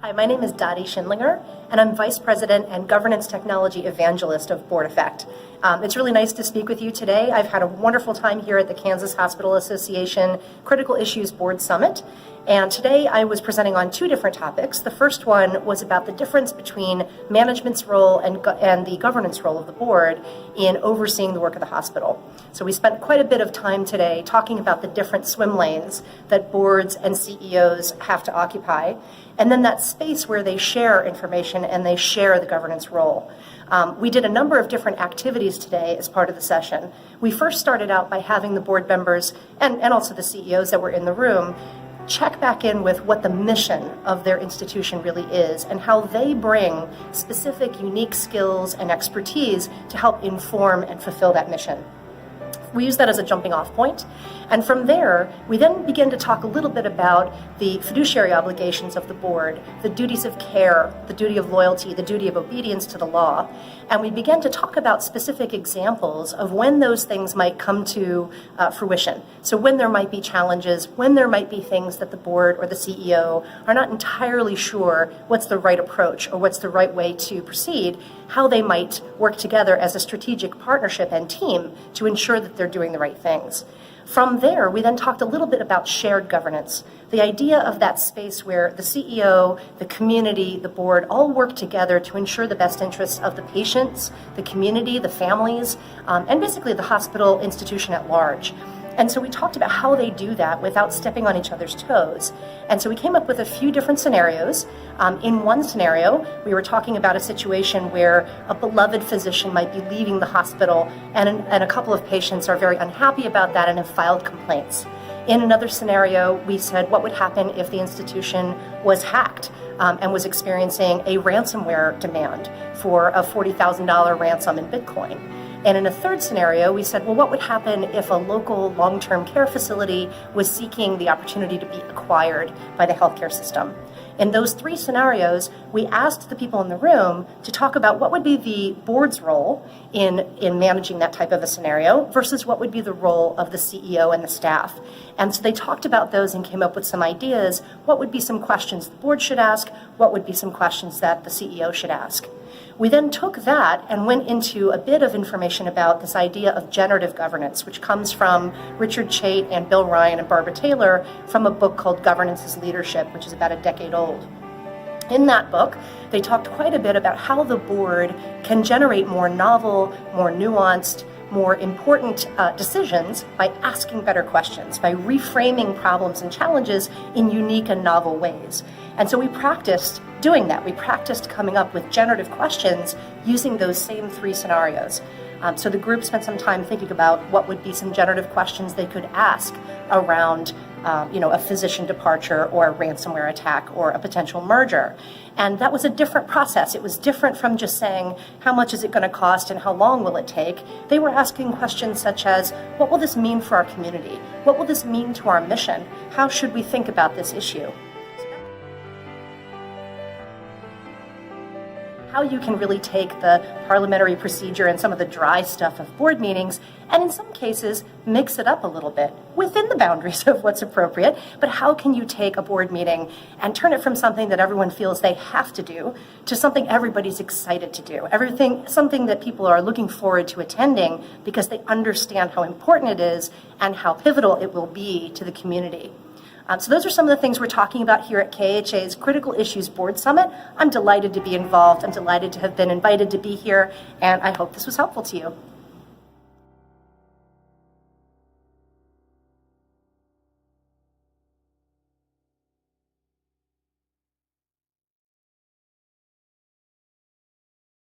Hi, my name is Dottie Schindlinger, and I'm Vice President and Governance Technology Evangelist of Board Effect. It's really nice to speak with you today. I've had a wonderful time here at the Kansas Hospital Association Critical Issues Board Summit, and today I was presenting on two different topics. The first one was about the difference between management's role and the governance role of the board in overseeing the work of the hospital. So we spent quite a bit of time today talking about the different swim lanes that boards and CEOs have to occupy, and then that space where they share information and they share the governance role. We did a number of different activities today as part of the session. We first started out by having the board members and also the CEOs that were in the room check back in with what the mission of their institution really is and how they bring specific, unique skills and expertise to help inform and fulfill that mission. We use that as a jumping off point. And from there, we then begin to talk a little bit about the fiduciary obligations of the board, the duties of care, the duty of loyalty, the duty of obedience to the law. And we begin to talk about specific examples of when those things might come to fruition. So when there might be challenges, when there might be things that the board or the CEO are not entirely sure what's the right approach or what's the right way to proceed, how they might work together as a strategic partnership and team to ensure that they're doing the right things. From there, we then talked a little bit about shared governance, the idea of that space where the CEO, the community, the board all work together to ensure the best interests of the patients, the community, the families, and basically the hospital institution at large. And so we talked about how they do that without stepping on each other's toes. And so we came up with a few different scenarios. In one scenario, we were talking about a situation where a beloved physician might be leaving the hospital and a couple of patients are very unhappy about that and have filed complaints. In another scenario, we said what would happen if the institution was hacked and was experiencing a ransomware demand for a $40,000 ransom in Bitcoin. And in a third scenario, we said, well, what would happen if a local long-term care facility was seeking the opportunity to be acquired by the healthcare system? In those three scenarios, we asked the people in the room to talk about what would be the board's role in managing that type of a scenario versus what would be the role of the CEO and the staff. And so they talked about those and came up with some ideas. What would be some questions the board should ask? What would be some questions that the CEO should ask? We then took that and went into a bit of information about this idea of generative governance, which comes from Richard Chait and Bill Ryan and Barbara Taylor from a book called Governance is Leadership, which is about a decade old. In that book, they talked quite a bit about how the board can generate more novel, more nuanced, more important decisions by asking better questions, by reframing problems and challenges in unique and novel ways. And so we practiced doing that. We practiced coming up with generative questions using those same three scenarios. So the group spent some time thinking about what would be some generative questions they could ask around a physician departure or a ransomware attack or a potential merger. And that was a different process. It was different from just saying, how much is it going to cost and how long will it take? They were asking questions such as, what will this mean for our community? What will this mean to our mission? How should we think about this issue? How you can really take the parliamentary procedure and some of the dry stuff of board meetings and in some cases mix it up a little bit within the boundaries of what's appropriate, but how can you take a board meeting and turn it from something that everyone feels they have to do to something everybody's excited to do, something that people are looking forward to attending because they understand how important it is and how pivotal it will be to the community. So those are some of the things we're talking about here at KHA's Critical Issues Board Summit. I'm delighted to be involved. I'm delighted to have been invited to be here, and I hope this was helpful to you.